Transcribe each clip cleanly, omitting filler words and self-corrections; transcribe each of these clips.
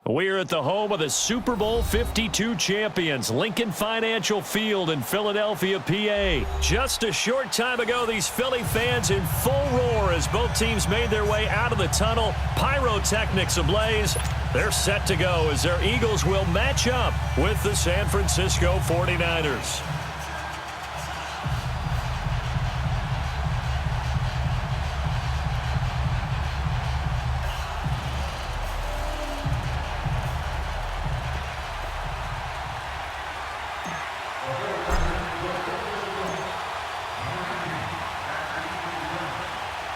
We're at the home of the Super Bowl 52 champions, Lincoln Financial Field in Philadelphia, PA. Just a short time ago, these Philly fans in full roar as both teams made their way out of the tunnel. Pyrotechnics ablaze. They're set to go as their Eagles will match up with the San Francisco 49ers.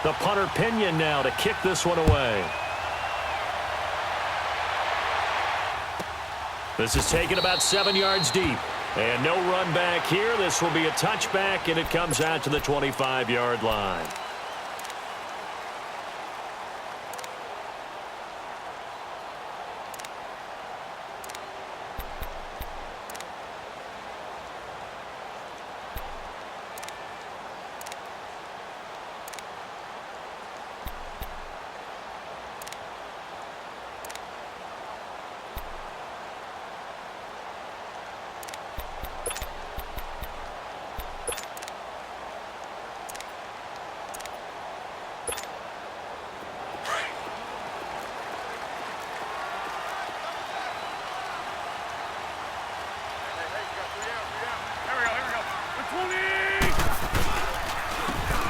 The punter Pinion now to kick this one away. This is taken about 7 yards deep. And no run back here. This will be a touchback, and it comes out to the 25-yard line.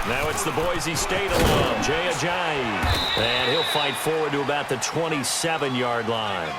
Now it's the Boise State alum, Jay Ajayi. And he'll fight forward to about the 27-yard line.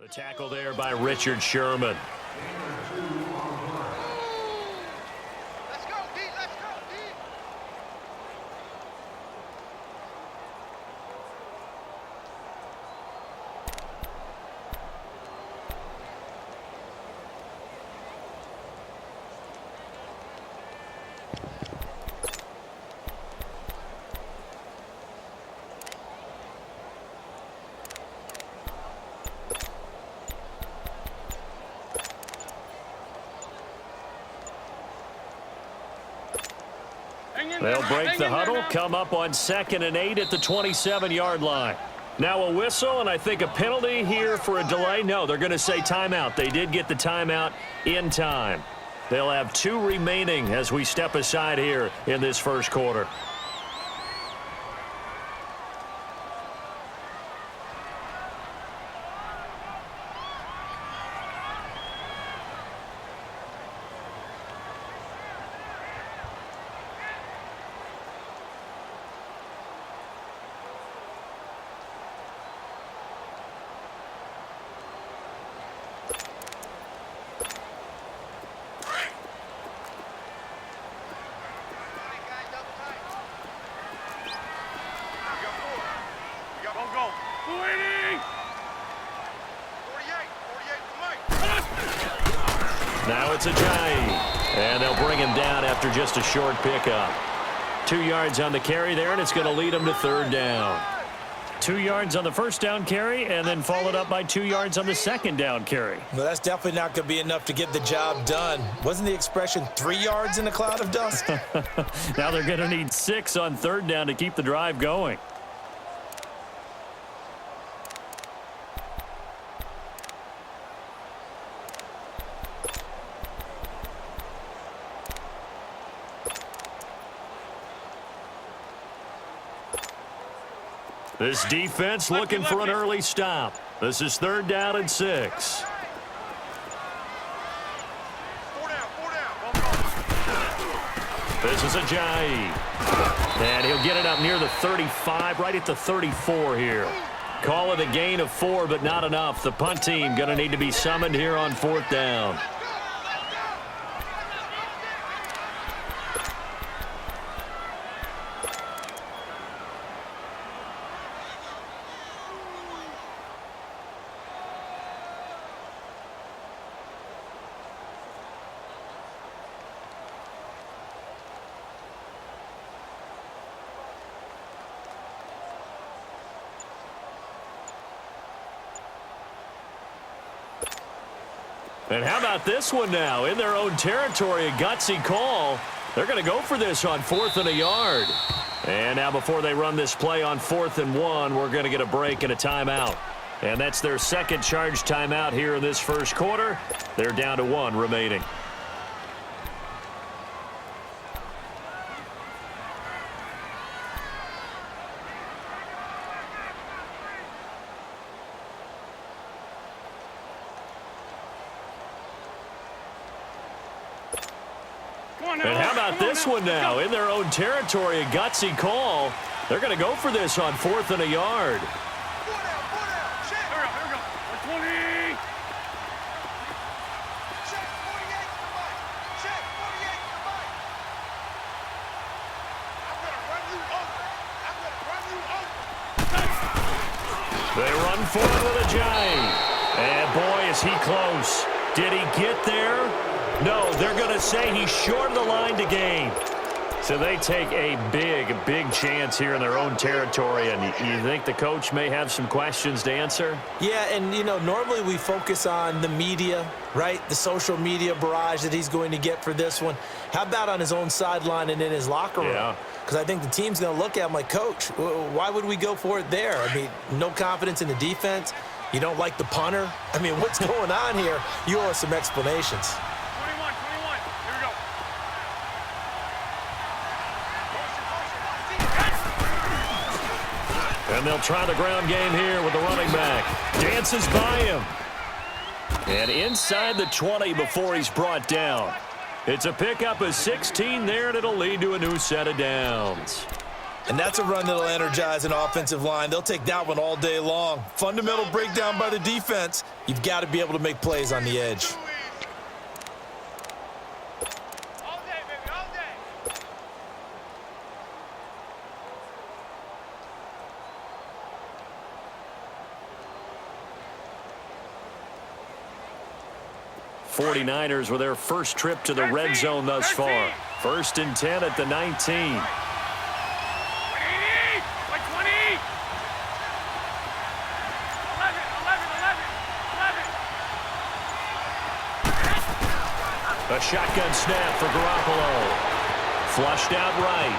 The tackle there by Richard Sherman. Let's go, D. Let's go, D. They'll break the huddle, come up on 2nd and 8 at the 27-yard line. Now a whistle, and I think a penalty here for a delay. No, they're going to say timeout. They did get the timeout in time. They'll have 2 remaining as we step aside here in this first quarter. Now it's Ajayi, and they'll bring him down after just a short pickup. 2 yards on the carry there, and it's going to lead him to 3rd down. 2 yards on the first down carry, and then followed up by 2 yards on the second down carry. Well, that's definitely not going to be enough to get the job done. Wasn't the expression 3 yards in a cloud of dust? Now they're going to need 6 on 3rd down to keep the drive going. This defense looking for an early stop. This is 3rd down and 6. This is Ajayi. And he'll get it up near the 35, right at the 34 here. Call it a gain of 4, but not enough. The punt team going to need to be summoned here on 4th down. And how about this one now? In their own territory, a gutsy call. They're going to go for this on 4th and a yard. And now before they run this play on 4th and 1, we're going to get a break and a timeout. And that's their second charge timeout here in this first quarter. They're down to 1 remaining. And how about this one now? In their own territory, a gutsy call. They're going to go for this on 4th and a yard. They run forward with Ajayi. And boy, is he close. Did he get there? No, they're going to say he's short of the line to gain. So they take a big chance here in their own territory. And you think the coach may have some questions to answer? Yeah, and, you know, normally we focus on the media, right? The social media barrage that he's going to get for this one. How about on his own sideline and in his locker room? Yeah. Because I think the team's going to look at him like, Coach, why would we go for it there? I mean, no confidence in the defense. You don't like the punter. I mean, what's going on here? You owe us some explanations. And they'll try the ground game here with the running back. Dances by him. And inside the 20 before he's brought down. It's a pickup of 16 there, and it'll lead to a new set of downs. And that's a run that'll energize an offensive line. They'll take that one all day long. Fundamental breakdown by the defense. You've got to be able to make plays on the edge. 49ers with their first trip to the red zone thus far. 1st and 10 at the 19. A shotgun snap for Garoppolo. Flushed out right.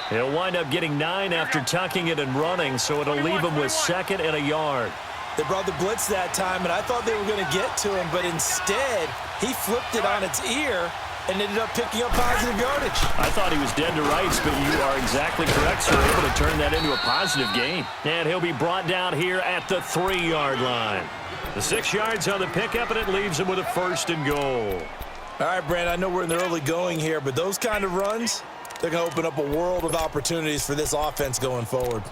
He'll wind up getting 9 after tucking it and running, so it'll leave him with 2nd and a yard. They brought the blitz that time, and I thought they were going to get to him, but instead, he flipped it on its ear and ended up picking up positive yardage. I thought he was dead to rights, but you are exactly correct, sir. Able to turn that into a positive gain. And he'll be brought down here at the 3-yard line. The 6 yards on the pickup, and it leaves him with a 1st and goal. All right, Brand, I know we're in the early going here, but those kind of runs, they're going to open up a world of opportunities for this offense going forward.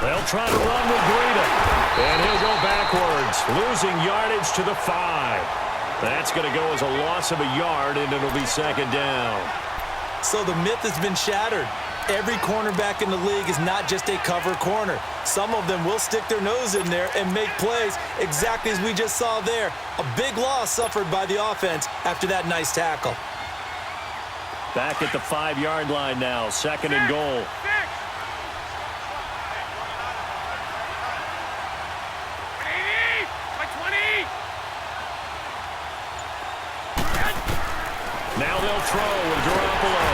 They'll try to run with Greta. And he'll go backwards, losing yardage to the 5. That's going to go as a loss of a yard, and it'll be 2nd down. So the myth has been shattered. Every cornerback in the league is not just a cover corner. Some of them will stick their nose in there and make plays exactly as we just saw there. A big loss suffered by the offense after that nice tackle. Back at the 5-yard line now, 2nd and goal. Now they'll throw with Garoppolo.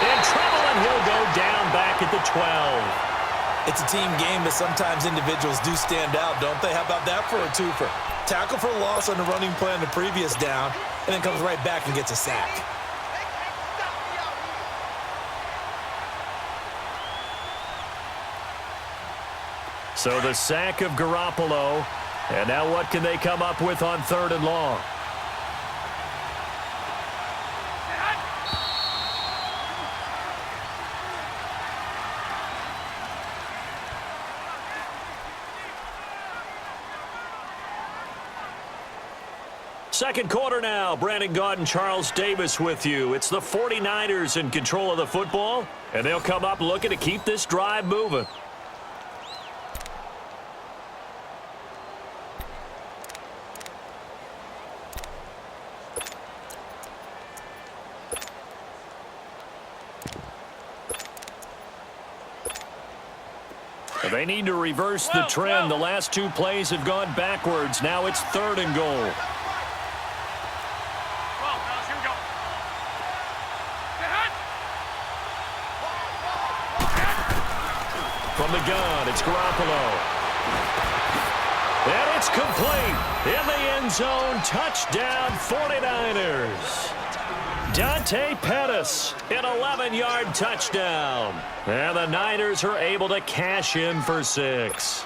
In trouble, and he'll go down back at the 12. It's a team game, but sometimes individuals do stand out, don't they? How about that for a twofer? Tackle for loss on the running play on the previous down, and then comes right back and gets a sack. So the sack of Garoppolo. And now what can they come up with on 3rd and long? Second quarter now. Brandon Gaudin and Charles Davis with you. It's the 49ers in control of the football, and they'll come up looking to keep this drive moving. They need to reverse the trend. The last 2 plays have gone backwards. Now it's 3rd and goal. From the gun, it's Garoppolo. And it's complete. In the end zone, touchdown 49ers. Dante Pettis, an 11-yard touchdown. And the Niners are able to cash in for 6.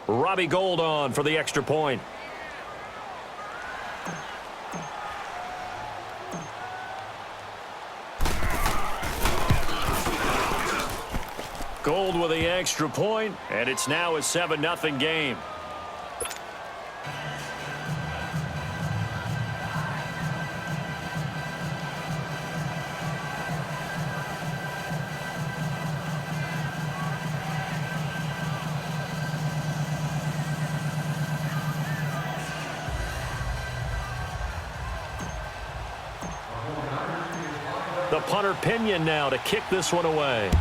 Robbie Gould on for the extra point. Gould with the extra point, and it's now a 7-0 game. The punter Pinion now to kick this one away.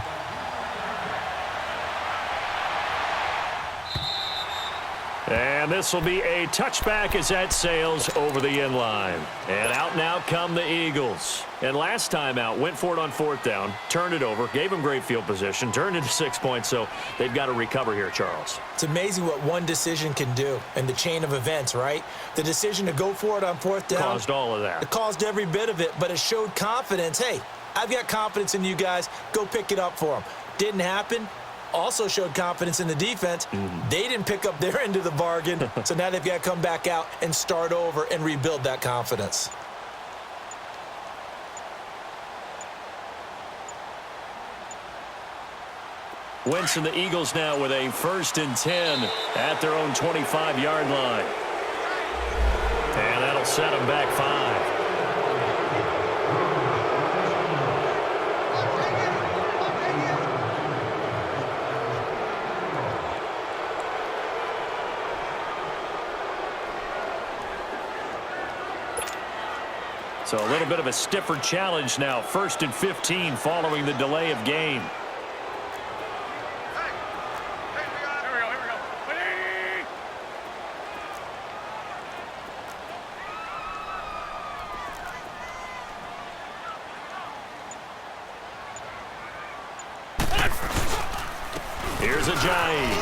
And this will be a touchback as that sails over the end line. And out now come the Eagles. And last time out, went for it on 4th down, turned it over, gave them great field position, turned into 6 points, so they've got to recover here, Charles. It's amazing what one decision can do in the chain of events, right? The decision to go for it on 4th down. Caused all of that. It caused every bit of it, but it showed confidence. Hey, I've got confidence in you guys. Go pick it up for them. Didn't happen. Also showed confidence in the defense. They didn't pick up their end of the bargain, so now they've got to come back out and start over and rebuild that confidence. Wentz and the Eagles now with a 1st and 10 at their own 25-yard line. And that'll set them back 5. So a little bit of a stiffer challenge now. 1st and 15 following the delay of game. Here's a giant.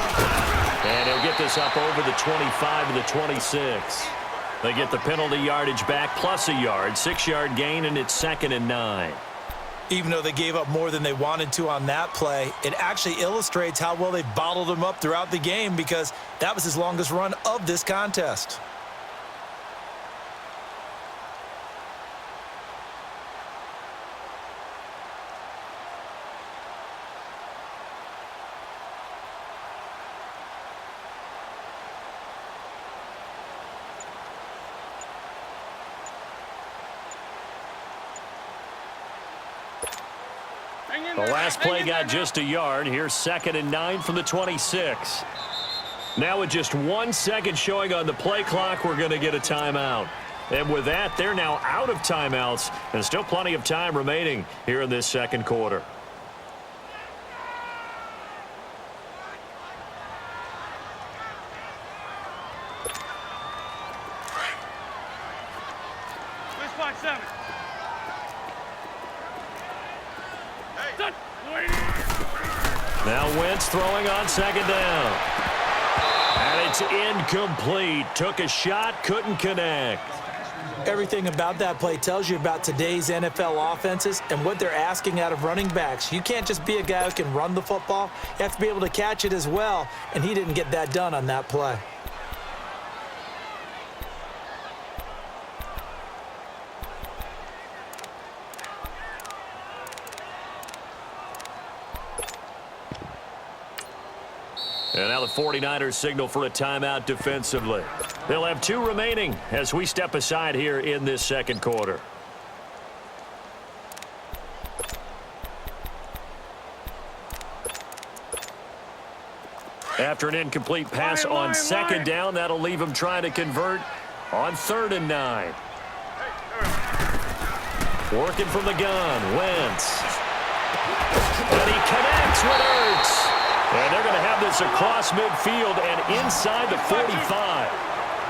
And he'll get this up over the 25 to the 26. They get the penalty yardage back plus a yard, 6-yard gain, and it's 2nd and 9. Even though they gave up more than they wanted to on that play, it actually illustrates how well they bottled them up throughout the game because that was his longest run of this contest. The last play got just a yard. Here's 2nd and 9 from the 26. Now with just 1 second showing on the play clock, we're going to get a timeout. And with that, they're now out of timeouts, and still plenty of time remaining here in this second quarter. Now Wentz throwing on second down. And it's incomplete. Took a shot, couldn't connect. Everything about that play tells you about today's NFL offenses and what they're asking out of running backs. You can't just be a guy who can run the football. You have to be able to catch it as well, and he didn't get that done on that play. And now the 49ers signal for a timeout defensively. They'll have 2 remaining as we step aside here in this second quarter. After an incomplete pass on second down, that'll leave him trying to convert on 3rd and 9. Working from the gun, Wentz. And he connects with Ertz. And they're going to have this across midfield and inside the 45.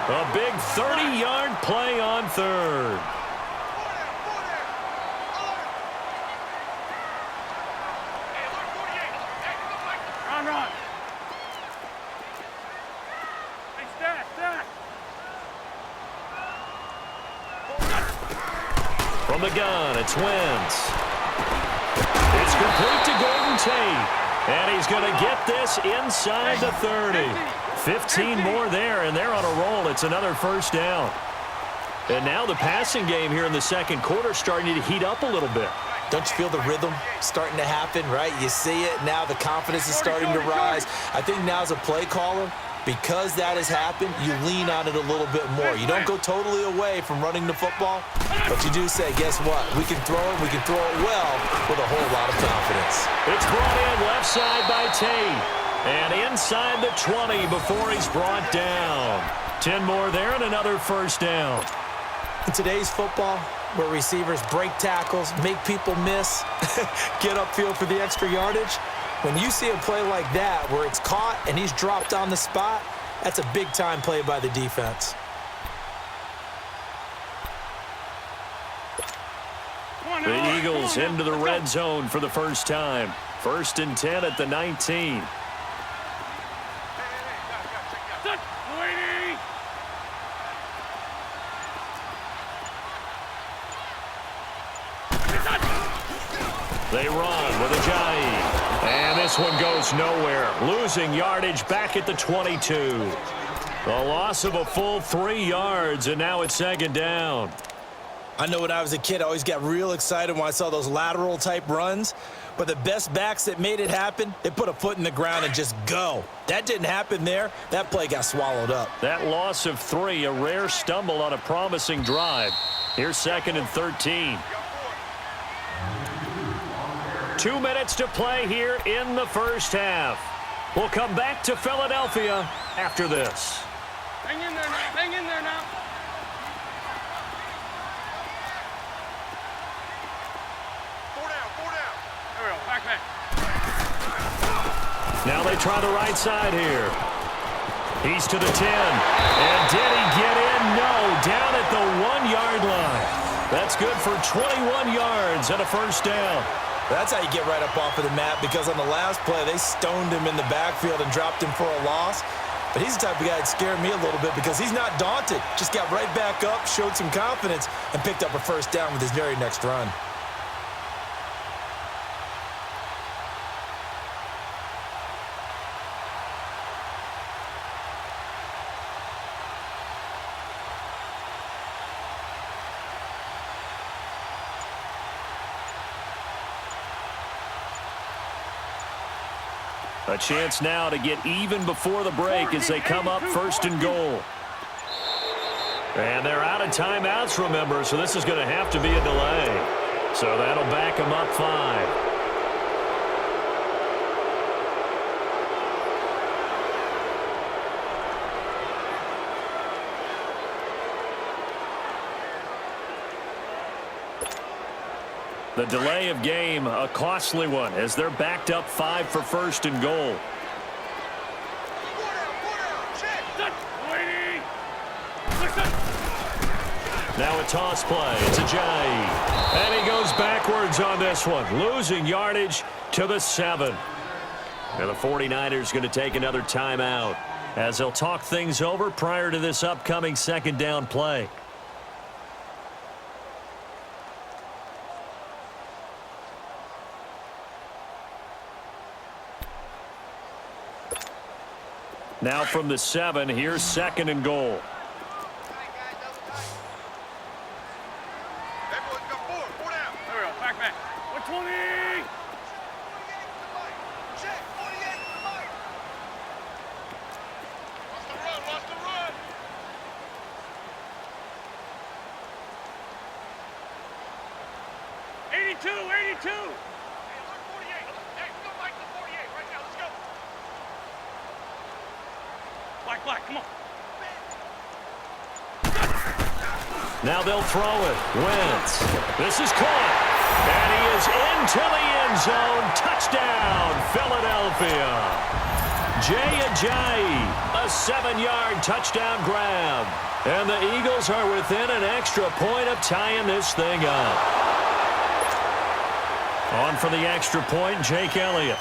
A big 30-yard play on 3rd. Run. Hey, stack. From the gun, it's Wentz. It's complete to Golden Tate. And he's going to get this inside the 30. 15 more there, and they're on a roll. It's another first down. And now the passing game here in the second quarter starting to heat up a little bit. Don't you feel the rhythm starting to happen, right? You see it. Now the confidence is starting to rise. I think now as a play caller, because that has happened, you lean on it a little bit more. You don't go totally away from running the football, but you do say, guess what? We can throw it well with a whole lot of confidence. It's brought in left side by Tate. And inside the 20 before he's brought down. 10 more there and another first down. In today's football, where receivers break tackles, make people miss, get upfield for the extra yardage, when you see a play like that where it's caught and he's dropped on the spot, that's a big-time play by the defense. The Eagles into the red zone for the first time. 1st and 10 at the 19. They run with Ajayi. And this one goes nowhere. Losing yardage back at the 22. The loss of a full 3 yards, and now it's second down. I know when I was a kid, I always got real excited when I saw those lateral-type runs. But the best backs that made it happen, they put a foot in the ground and just go. That didn't happen there. That play got swallowed up. That loss of 3, a rare stumble on a promising drive. Here's 2nd and 13. 2 minutes to play here in the first half. We'll come back to Philadelphia after this. Hang in there now. Hang in there now. Four down. There we go. Back. Now they try the right side here. He's to the 10. And did he get in? No. Down at the 1-yard line. That's good for 21 yards and a first down. That's how you get right up off of the mat, because on the last play, they stoned him in the backfield and dropped him for a loss. But he's the type of guy that scared me a little bit because he's not daunted. Just got right back up, showed some confidence, and picked up a first down with his very next run. A chance now to get even before the break as they come up 1st and goal. And they're out of timeouts, remember, so this is going to have to be a delay. So that'll back them up 5. The delay of game, a costly one, as they're backed up 5 for first and goal. Now a toss play. It's Ajayi. And he goes backwards on this one, losing yardage to the 7. And the 49ers going to take another timeout as they'll talk things over prior to this upcoming second down play. Now from the 7, here's second and goal. Everyone's got 4 down. There we go. Back. 120. Check. 48 to the line. Lost the run. 82. Hey, look 48. Hey, we go back to 48 right now. Let's go. Black, come on. Now they'll throw it. Wentz. This is caught. And he is into the end zone. Touchdown, Philadelphia. Jay Ajayi, a 7-yard touchdown grab. And the Eagles are within an extra point of tying this thing up. On for the extra point, Jake Elliott.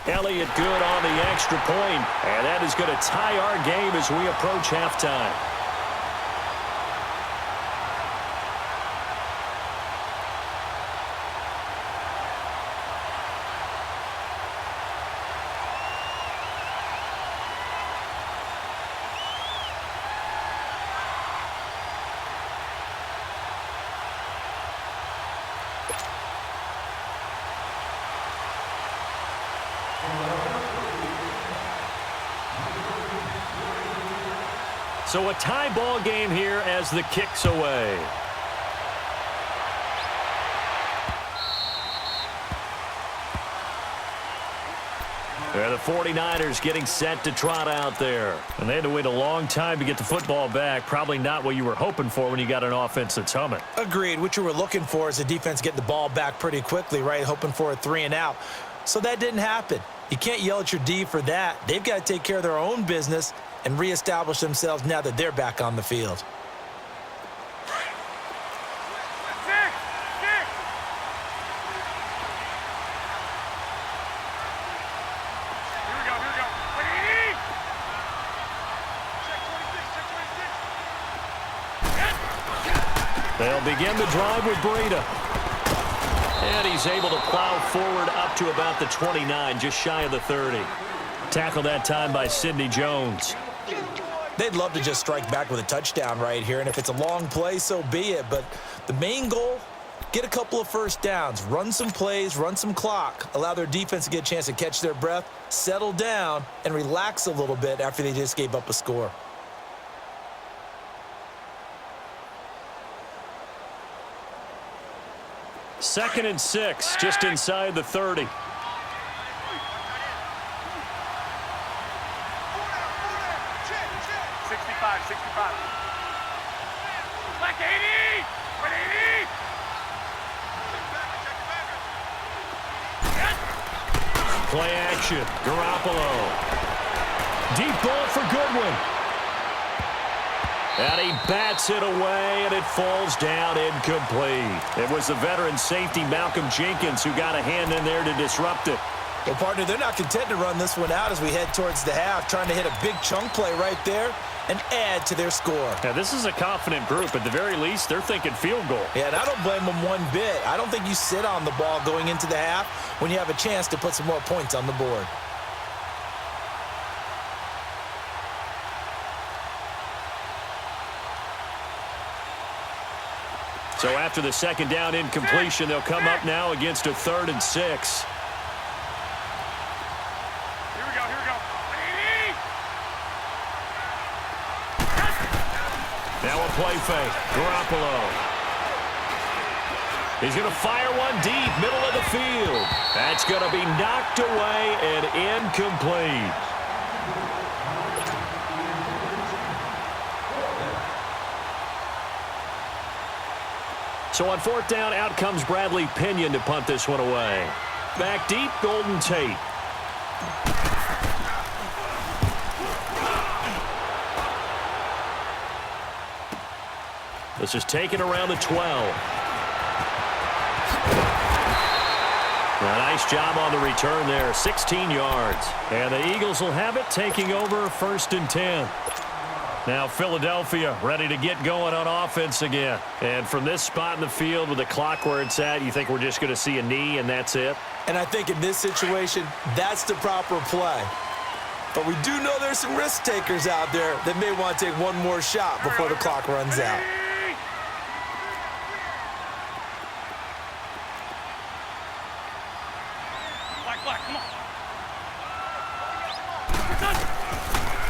Elliott good on the extra point, and that is going to tie our game as we approach halftime. So a tie ball game here as the kick's away. And the 49ers getting set to trot out there. And they had to wait a long time to get the football back. Probably not what you were hoping for when you got an offense that's humming. Agreed. What you were looking for is the defense getting the ball back pretty quickly, right? Hoping for a 3 and out. So that didn't happen. You can't yell at your D for that. They've got to take care of their own business and reestablish themselves now that they're back on the field. They'll begin the drive with Breida. And he's able to plow forward up to about the 29, just shy of the 30. Tackled that time by Sidney Jones. They'd love to just strike back with a touchdown right here, and if it's a long play, so be it. But the main goal, get a couple of first downs, run some plays, run some clock, allow their defense to get a chance to catch their breath, settle down, and relax a little bit after they just gave up a score. Second and 6, just inside the 30. Black 80! 180! Play action. Garoppolo. Deep ball for Goodwin. And he bats it away, and it falls down incomplete. It was the veteran safety Malcolm Jenkins who got a hand in there to disrupt it. Well, partner, they're not content to run this one out as we head towards the half, trying to hit a big chunk play right there and add to their score. Now, this is a confident group. At the very least, they're thinking field goal. Yeah, and I don't blame them one bit. I don't think you sit on the ball going into the half when you have a chance to put some more points on the board. So after the second down incompletion, they'll come up now against a 3rd and 6. Here we go. 180! Now a play fake. Garoppolo. He's going to fire one deep, middle of the field. That's going to be knocked away and incomplete. So on fourth down, out comes Bradley Pinion to punt this one away. Back deep, Golden Tate. This is taken around the 12. A nice job on the return there, 16 yards. And the Eagles will have it, taking over first and 10. Now Philadelphia ready to get going on offense again. And from this spot in the field with the clock where it's at, you think we're just going to see a knee and that's it? And I think in this situation, that's the proper play. But we do know there's some risk takers out there that may want to take one more shot before the clock runs out.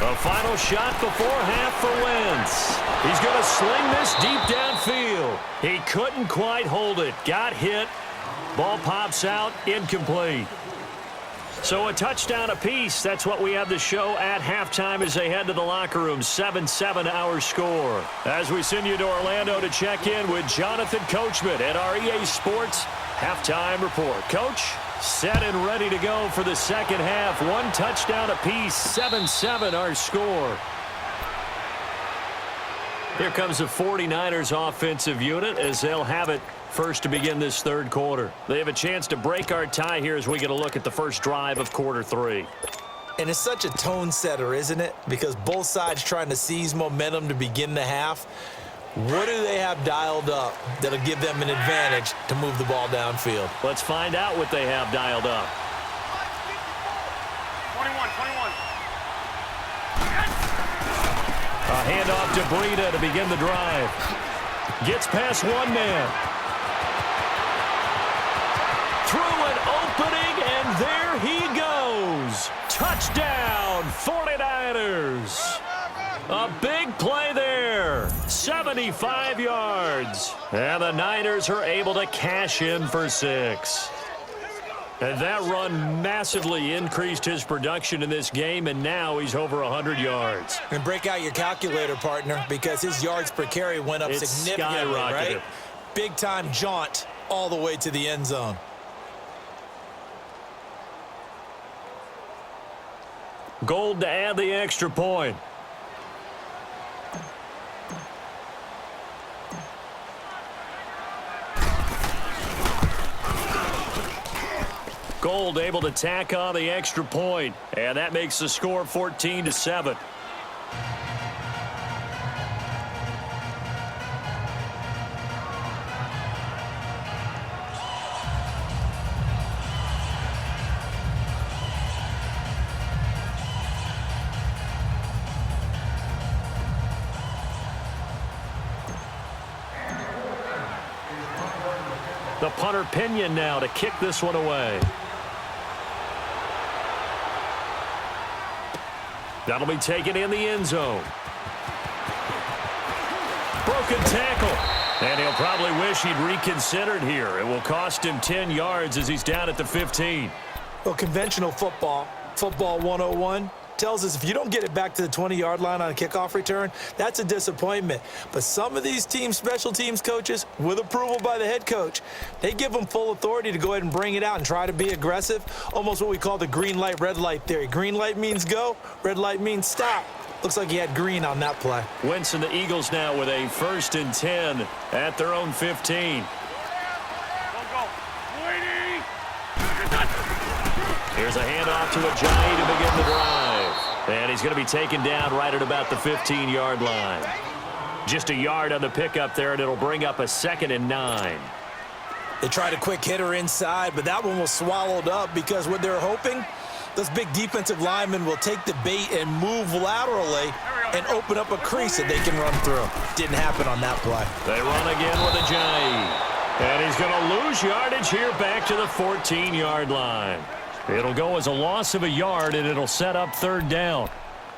A final shot before half for Wentz. He's going to sling this deep downfield. He couldn't quite hold it. Got hit. Ball pops out. Incomplete. So a touchdown apiece. That's what we have to show at halftime as they head to the locker room. 7-7 our score. As we send you to Orlando to check in with Jonathan Coachman at our EA Sports Halftime Report. Coach? Set and ready to go for the second half. One touchdown apiece, 7-7 our score. Here comes the 49ers offensive unit as they'll have it first to begin this third quarter. They have a chance to break our tie here as we get a look at the first drive of quarter three. And it's such a tone setter, isn't it? Because both sides trying to seize momentum to begin the half. What do they have dialed up that'll give them an advantage to move the ball downfield? Let's find out what they have dialed up. 21. A handoff to Breida to begin the drive. Gets past one man. Through an opening, and there he goes. Touchdown, 49ers. A big play there, 75 yards. And the Niners are able to cash in for 6. And that run massively increased his production in this game, and now he's over 100 yards. And break out your calculator, partner, because his yards per carry went up significantly, right? Big-time jaunt all the way to the end zone. Gold to add the extra point. Gold able to tack on the extra point, and that makes the score 14-7. The punter Pinion now to kick this one away. That'll be taken in the end zone. Broken tackle. And he'll probably wish he'd reconsidered here. It will cost him 10 yards as he's down at the 15. Well, conventional football 101, tells us if you don't get it back to the 20-yard line on a kickoff return, that's a disappointment. But some of these teams, special teams coaches, with approval by the head coach, they give them full authority to go ahead and bring it out and try to be aggressive, almost what we call the green light, red light theory. Green light means go, red light means stop. Looks like he had green on that play. Wentz and the Eagles now with a 1st and 10 at their own 15. Here's a handoff to Ajayi to begin the drive. And he's going to be taken down right at about the 15-yard line. Just a yard on the pickup there, and it'll bring up a 2nd and 9. They tried a quick hitter inside, but that one was swallowed up because what they're hoping, those big defensive linemen will take the bait and move laterally and open up a crease that they can run through. Didn't happen on that play. They run again with Ajayi. And he's going to lose yardage here back to the 14-yard line. It'll go as a loss of a yard, and it'll set up 3rd down.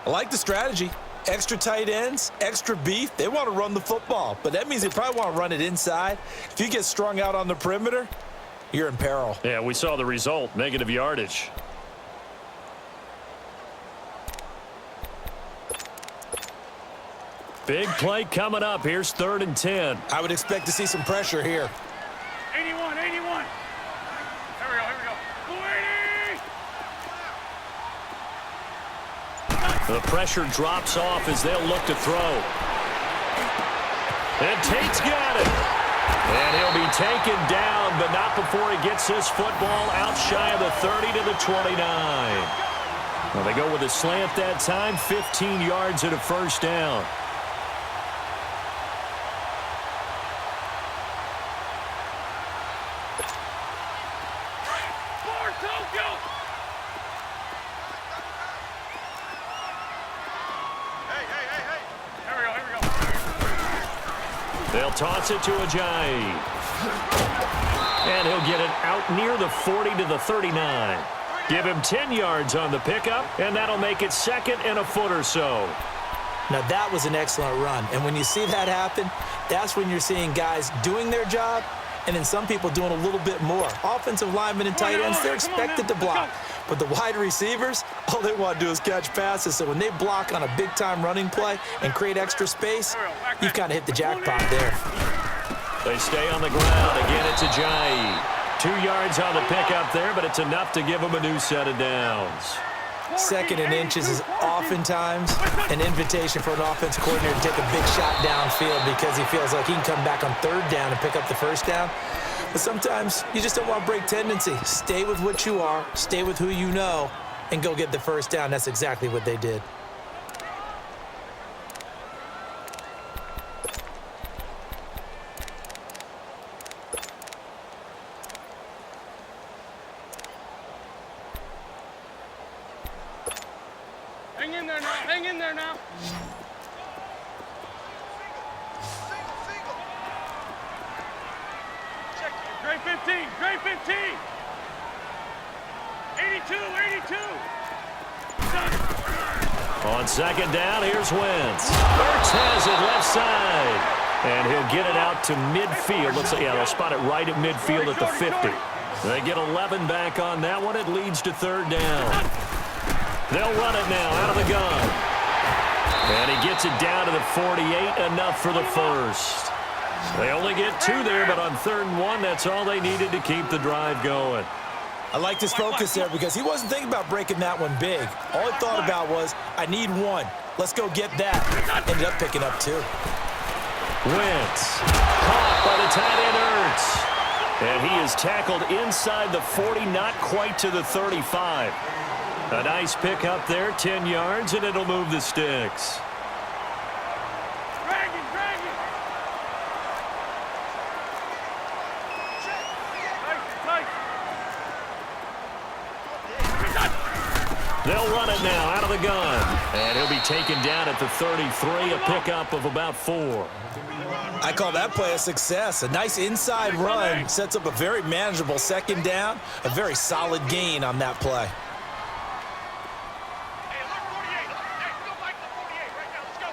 I like the strategy. Extra tight ends, extra beef. They want to run the football, but that means they probably want to run it inside. If you get strung out on the perimeter, you're in peril. Yeah, we saw the result, negative yardage. Big play coming up. Here's 3rd and 10. I would expect to see some pressure here. 81, 81. Here we go, here we go. 280. The pressure drops off as they'll look to throw. And Tate's got it. And he'll be taken down, but not before he gets this football out shy of the 30 to the 29. Well, they go with a slant that time, 15 yards and a first down. They'll toss it to Ajayi. And he'll get it out near the 40 to the 39. Give him 10 yards on the pickup, and that'll make it 2nd and a foot or so. Now, that was an excellent run. And when you see that happen, that's when you're seeing guys doing their job and then some people doing a little bit more. Offensive linemen and tight ends, they're expected to block. But the wide receivers, all they want to do is catch passes. So when they block on a big-time running play and create extra space, you've kind of hit the jackpot there. They stay on the ground. Again, it's Ajayi. 2 yards on the pickup there, but it's enough to give them a new set of downs. 2nd and inches is oftentimes an invitation for an offensive coordinator to take a big shot downfield because he feels like he can come back on 3rd down and pick up the 1st down. But sometimes you just don't want to break tendency. Stay with what you are, stay with who you know, and go get the 1st down. That's exactly what they did. Hang in there now, hang in there now. Great 15, great 15. 82, 82. On 2nd down, here's Wentz. Ertz has it left side. And he'll get it out to midfield. Looks like, yeah, they'll spot it right at midfield at the 50. They get 11 back on that one. It leads to 3rd down. They'll run it now out of the gun. And he gets it down to the 48, enough for the first. They only get 2 there, but on 3rd and 1, that's all they needed to keep the drive going. I liked his focus there because he wasn't thinking about breaking that one big. All he thought about was, I need 1. Let's go get that. Ended up picking up 2. Wentz, caught by the tight end Ertz. And he is tackled inside the 40, not quite to the 35. A nice pick up there, 10 yards, and it'll move the sticks. Drag it, drag it. They'll run it now out of the gun. And he'll be taken down at the 33, a pickup of about 4. I call that play a success. A nice inside run sets up a very manageable 2nd down, a very solid gain on that play. Hey, alert 48. Hey, go back to 48 right now. Let's go.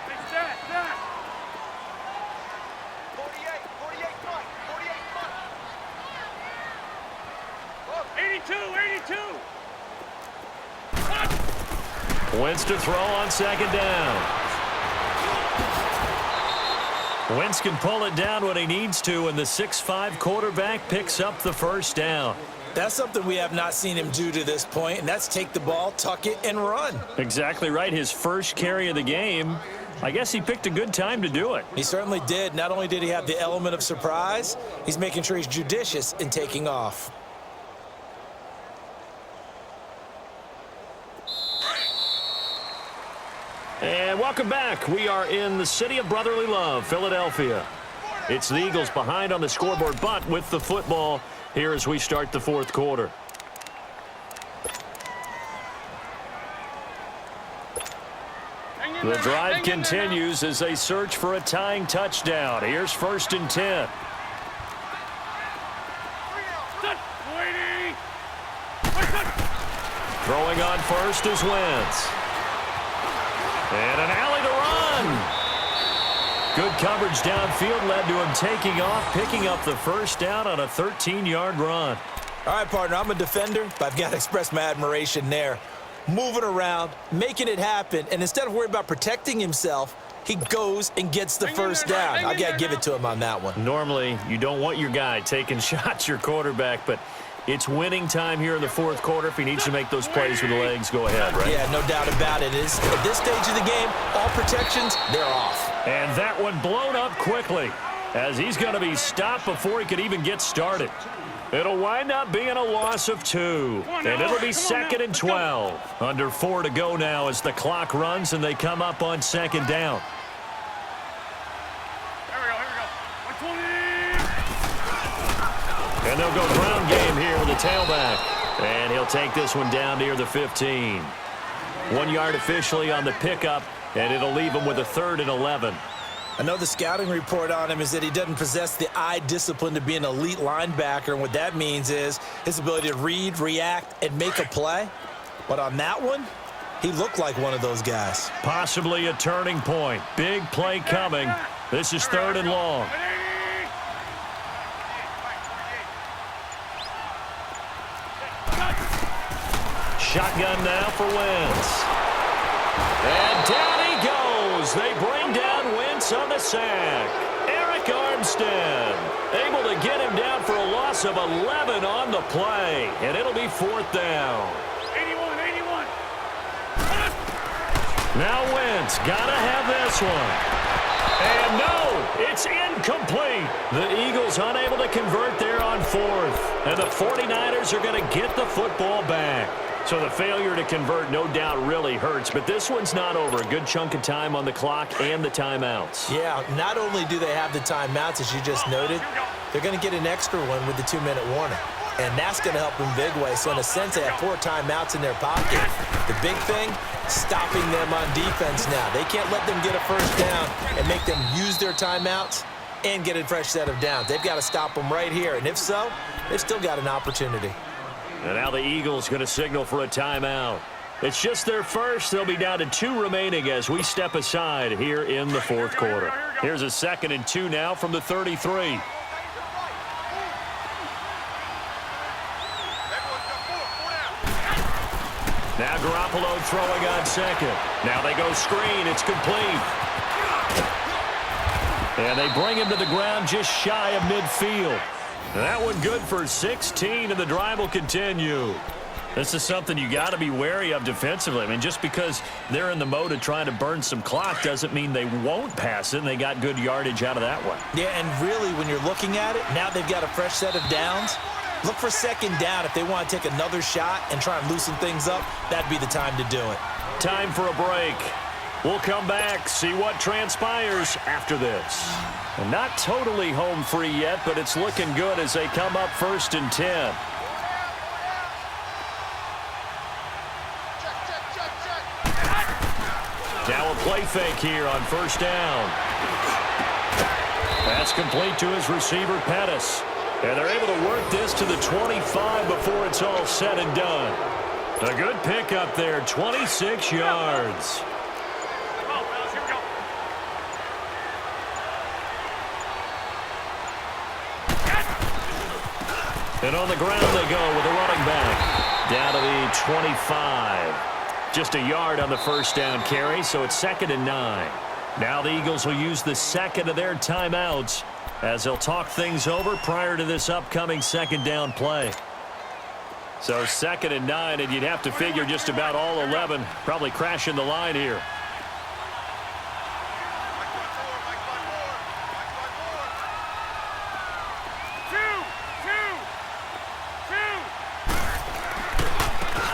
Hey, stat, stat. 48 front. 48 front. 82, 82. Wentz to throw on 2nd down. Wentz can pull it down when he needs to, and the 6'5" quarterback picks up the 1st down. That's something we have not seen him do to this point, and that's take the ball, tuck it, and run. Exactly right. His first carry of the game. I guess he picked a good time to do it. He certainly did. Not only did he have the element of surprise, he's making sure he's judicious in taking off. And welcome back. We are in the city of brotherly love, Philadelphia. It's the Eagles behind on the scoreboard, but with the football here as we start the 4th quarter. The drive continues as they search for a tying touchdown. Here's 1st and 10. Throwing on first is Wentz. And an alley to run. Good coverage downfield led to him taking off, picking up the 1st down on a 13-yard run. All right, partner, I'm a defender, but I've got to express my admiration there. moving around, making it happen, and instead of worrying about protecting himself, he goes and gets the first down. I got to give it to him on that one. Normally, you don't want your guy taking shots, your quarterback, but it's winning time here in the fourth quarter. If he needs to make those plays with the legs, go ahead, right? Yeah, no doubt about it. At this stage of the game, all protections, they're off. And that one blown up quickly as he's going to be stopped before he could even get started. It'll wind up being a loss of 2, and it'll be 2nd and 12. Under 4 to go now as the clock runs and they come up on 2nd down. Here we go. 120. And they'll go ground game here with the tailback. And he'll take this one down near the 15. 1 yard officially on the pickup, and it'll leave him with a 3rd and 11. I know the scouting report on him is that he doesn't possess the eye discipline to be an elite linebacker, and what that means is his ability to read, react, and make a play. But on that one, he looked like one of those guys. Possibly a turning point. Big play coming. This is 3rd and long. Shotgun now for Wentz. And down he goes. They bring down Wentz on the sack. Eric Armstead able to get him down for a loss of 11 on the play. And it'll be 4th down. 81. Now Wentz got to have this one. And no, it's incomplete. The Eagles unable to convert there on 4th. And the 49ers are going to get the football back. So the failure to convert, no doubt, really hurts. But this one's not over. A good chunk of time on the clock and the timeouts. Yeah, not only do they have the timeouts, as you just noted, they're going to get an extra one with the 2-minute warning. And that's going to help in big way. So in a sense, they have 4 timeouts in their pocket. The big thing, stopping them on defense now. They can't let them get a first down and make them use their timeouts and get a fresh set of downs. They've got to stop them right here. And if so, they've still got an opportunity. And now the Eagles going to signal for a timeout. It's just their first. They'll be down to 2 remaining as we step aside here in the fourth quarter. Here's a 2nd and 2 now from the 33. Now Garoppolo throwing on 2nd. Now they go screen. It's complete. And they bring him to the ground just shy of midfield. That one good for 16, and the drive will continue. This is something you got to be wary of defensively. I mean, just because they're in the mode of trying to burn some clock doesn't mean they won't pass it, and they got good yardage out of that one. Yeah, and really, when you're looking at it, now they've got a fresh set of downs. Look for 2nd down. If they want to take another shot and try and loosen things up, that'd be the time to do it. Time for a break. We'll come back, see what transpires after this. And not totally home free yet, but it's looking good as they come up 1st and 10. Now a play fake here on 1st down. That's complete to his receiver, Pettis. And they're able to work this to the 25 before it's all said and done. A good pickup there, 26 yards. And on the ground they go with a running back. Down to the 25. Just a yard on the 1st down carry, so it's 2nd and 9. Now the Eagles will use the 2nd of their timeouts as they'll talk things over prior to this upcoming 2nd down play. So 2nd and 9, and you'd have to figure just about all 11 probably crashing the line here.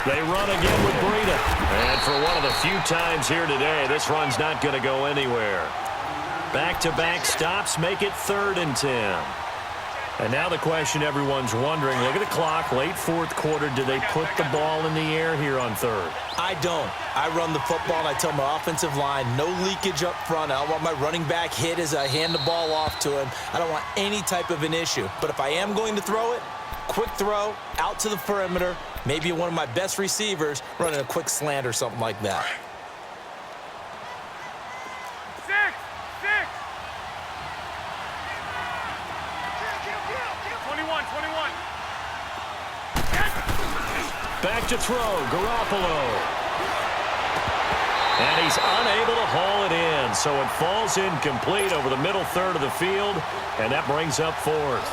They run again with Breida. And for one of the few times here today, this run's not going to go anywhere. Back-to-back stops make it 3rd and 10. And now the question everyone's wondering, look at the clock, late fourth quarter, do they put the ball in the air here on 3rd? I don't. I run the football, and I tell my offensive line, no leakage up front. I don't want my running back hit as I hand the ball off to him. I don't want any type of an issue. But if I am going to throw it, quick throw, out to the perimeter, maybe one of my best receivers running a quick slant or something like that. 21. Back to throw, Garoppolo. And he's unable to haul it in, so it falls incomplete over the middle third of the field, and that brings up fourth.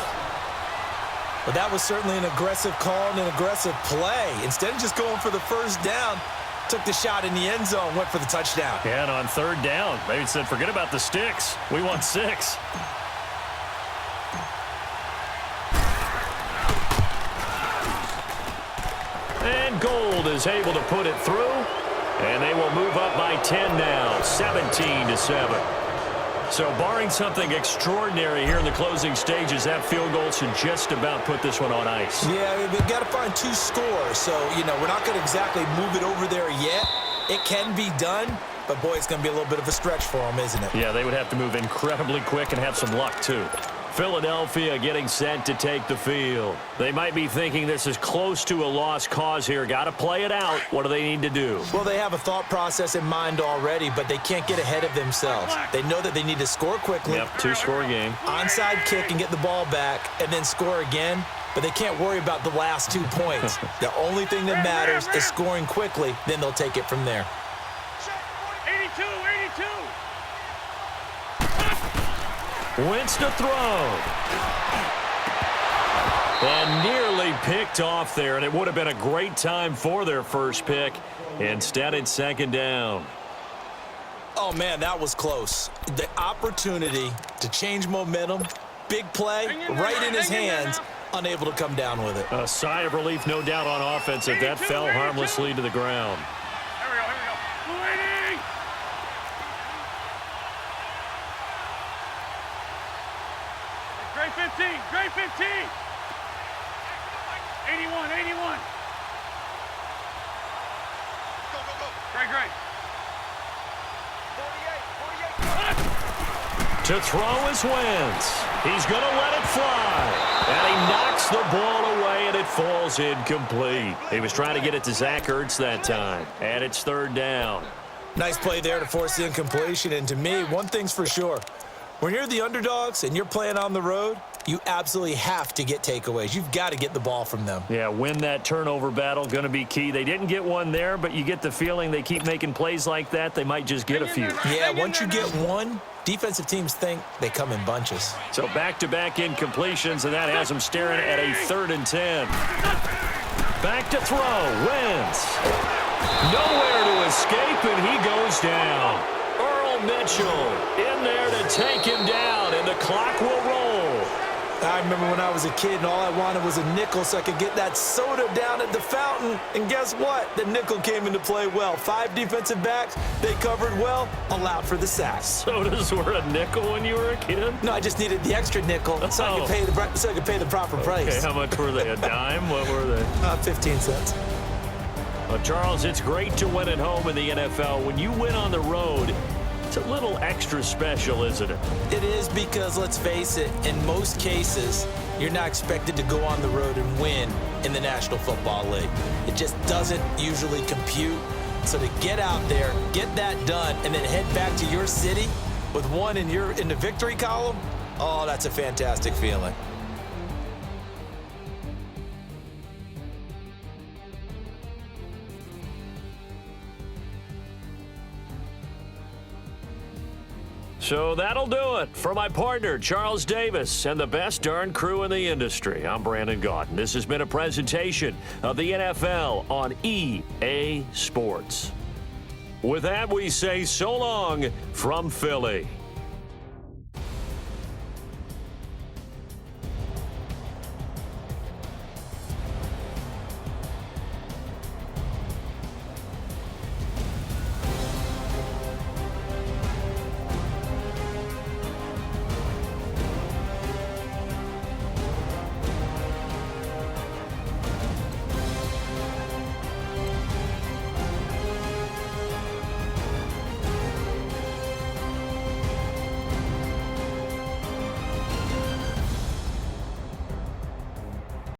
Well, that was certainly an aggressive call and an aggressive play. Instead of just going for the first down, took the shot in the end zone, went for the touchdown. Yeah, and on third down, maybe said, forget about the sticks. We want 6. And Gold is able to put it through, and they will move up by 10 now, 17-7. So barring something extraordinary here in the closing stages, that field goal should just about put this one on ice. Yeah, we've got to find 2 scores. So, we're not going to exactly move it over there yet. It can be done, but, boy, it's going to be a little bit of a stretch for them, isn't it? Yeah, they would have to move incredibly quick and have some luck, too. Philadelphia getting set to take the field. They might be thinking this is close to a lost cause here. Got to play it out. What do they need to do? Well, they have a thought process in mind already, but they can't get ahead of themselves. They know that they need to score quickly. Yep, 2-score game. Onside kick and get the ball back and then score again, but they can't worry about the last 2 points. The only thing that matters is scoring quickly, then they'll take it from there. 82, 82. Wentz to throw. And nearly picked off there, and it would have been a great time for their first pick. Instead, it's second down. Oh, man, that was close. The opportunity to change momentum, big play, right in his hands, unable to come down with it. A sigh of relief, no doubt, on offense if that fell harmlessly to the ground. Here we go, here we go. 280. Great 15, great 15. 81, 81. Go, go, go. Great, great. 48, 48. To throw is Wentz. He's going to let it fly. And he knocks the ball away, and it falls incomplete. He was trying to get it to Zach Ertz that time. And it's third down. Nice play there to force the incompletion. And to me, one thing's for sure. When you're the underdogs and you're playing on the road, you absolutely have to get takeaways. You've got to get the ball from them. Yeah, win that turnover battle, going to be key. They didn't get one there, but you get the feeling they keep making plays like that, they might just get a few. Yeah, once you get one, defensive teams think they come in bunches. So back-to-back incompletions, and that has them staring at a 3rd and 10. Back to throw, Wentz. Nowhere to escape, and he goes down. Earl Mitchell in there to take him down, and the clock will roll. I remember when I was a kid and all I wanted was a nickel so I could get that soda down at the fountain. And guess what? The nickel came into play well. 5 defensive backs, they covered well, allowed for the sacks. Sodas were a nickel when you were a kid? No, I just needed the extra nickel so I could pay the proper price. Okay, how much were they? A dime? What were they? 15 cents. Well, Charles, it's great to win at home in the NFL. When you win on the road, it's a little extra special, isn't it? It is because, let's face it, in most cases, you're not expected to go on the road and win in the National Football League. It just doesn't usually compute. So to get out there, get that done, and then head back to your city with one in the victory column, oh, that's a fantastic feeling. So that'll do it for my partner, Charles Davis, and the best darn crew in the industry. I'm Brandon Gaudin. This has been a presentation of the NFL on EA Sports. With that, we say so long from Philly.